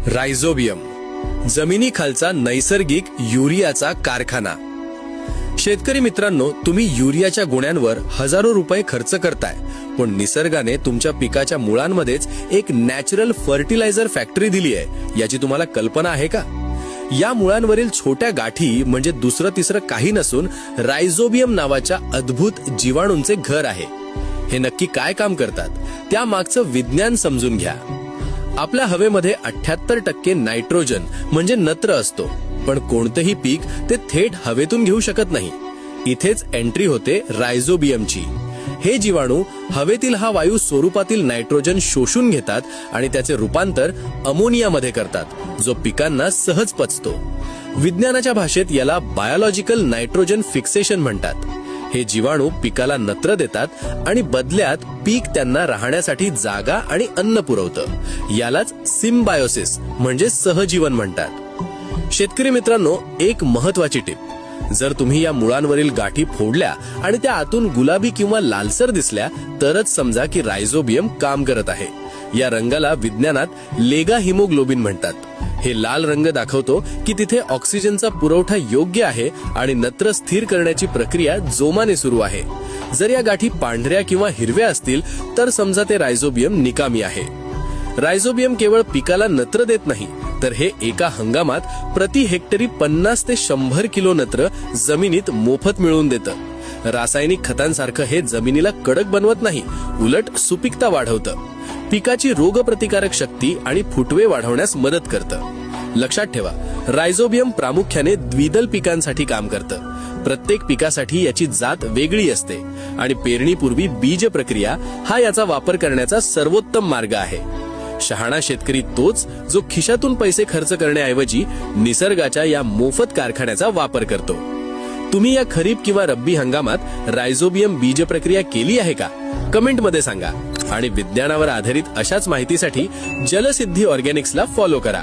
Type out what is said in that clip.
Rhizobium, जमिनीखालचा नैसर्गिक युरियाचा कारखाना. शेतकरी मित्रांनो, तुम्ही युरियाच्या गुण्यांवर हजारो रुपये खर्च करताय, पण निसर्गाने तुमच्या पिकाच्या मुळांमध्येच एक नॅचरल फर्टिलायझर फॅक्टरी दिली आहे. याची तुम्हाला कल्पना आहे का? या मुळांवरील छोट्या गाठी म्हणजे दुसरं तिसरं काही नसून रायझोबियम नावाच्या अद्भुत जीवाणूंचे घर आहे. हे नक्की काय काम करतात, त्यामागचं विज्ञान समजून घ्या. आपल्या हवेमध्ये 78% नायट्रोजन म्हणजे नत्र असतो, पण कोणतेही पीक ते थेट हवेतून घेऊ शकत नाही. इथेच एंट्री होते रायझोबियमची. हे जीवाणू हवेतील हा वायू स्वरूपातील नायट्रोजन शोषून घेतात आणि त्याचे रूपांतर अमोनियामध्ये करतात, जो पिकांना सहज पचतो. विज्ञानाच्या भाषेत याला बायोलॉजिकल नायट्रोजन फिक्सेशन म्हणतात. हे जीवाणू पिकाला नत्र देतात आणि बदल्यात पीक त्यांना राहण्यासाठी जागा आणि अन्न पुरवतं. यालाच सिम्बायोसिस म्हणजे सहजीवन म्हणतात. शेतकरी मित्रांनो, एक महत्वाची टिप: जर तुम्ही या मुळांवरील गाठी फोडल्या आणि त्या आतून गुलाबी किंवा लालसर दिसल्या, तरच समजा की रायझोबियम काम करत आहे. या रंगाला विज्ञानात लेगा हिमोग्लोबिन म्हणतात. हे लाल रंग दाखवतो की तिथे ऑक्सिजनचा पुरवठा योग्य आहे आणि नत्र स्थिर करण्याची प्रक्रिया जोमाने सुरू आहे. जर या गाठी पांढऱ्या किंवा हिरव्या असतील तर समजा ते रायझोबियम निकामी आहे. रायझोबियम केवळ पिकाला नत्र देत नाही, तर हे एका हंगामात प्रति हेक्टरी 50 ते 100 किलो नत्र जमिनीत मोफत मिळवून देतं. रासायनिक खतांसारखं हे जमिनीला कडक बनवत नाही, उलट सुपीकता वाढवतं. पिकाची रोगप्रतिकारक शक्ती आणि फुटवे वाढवण्यास मदत करतं. लक्षात ठेवा, रायझोबियम प्रामुख्याने द्विदल पिकांसाठी काम करतं. प्रत्येक पिकासाठी याची जात वेगळी असते आणि पेरणीपूर्वी बीज प्रक्रिया हा याचा वापर करण्याचा सर्वोत्तम मार्ग आहे. शहाणा शेतकरी तोच जो खिशातून पैसे खर्च करण्याऐवजी निसर्गाच्या या मोफत कारखान्याचा वापर करतो. तुम्ही या खरीप किंवा रब्बी हंगामात रायझोबियम बीज प्रक्रिया केली आहे का? कमेंटमध्ये सांगा. आणि विज्ञानावर आधारित अशाच माहितीसाठी जलसिद्धी ऑर्गॅनिक्सला फॉलो करा.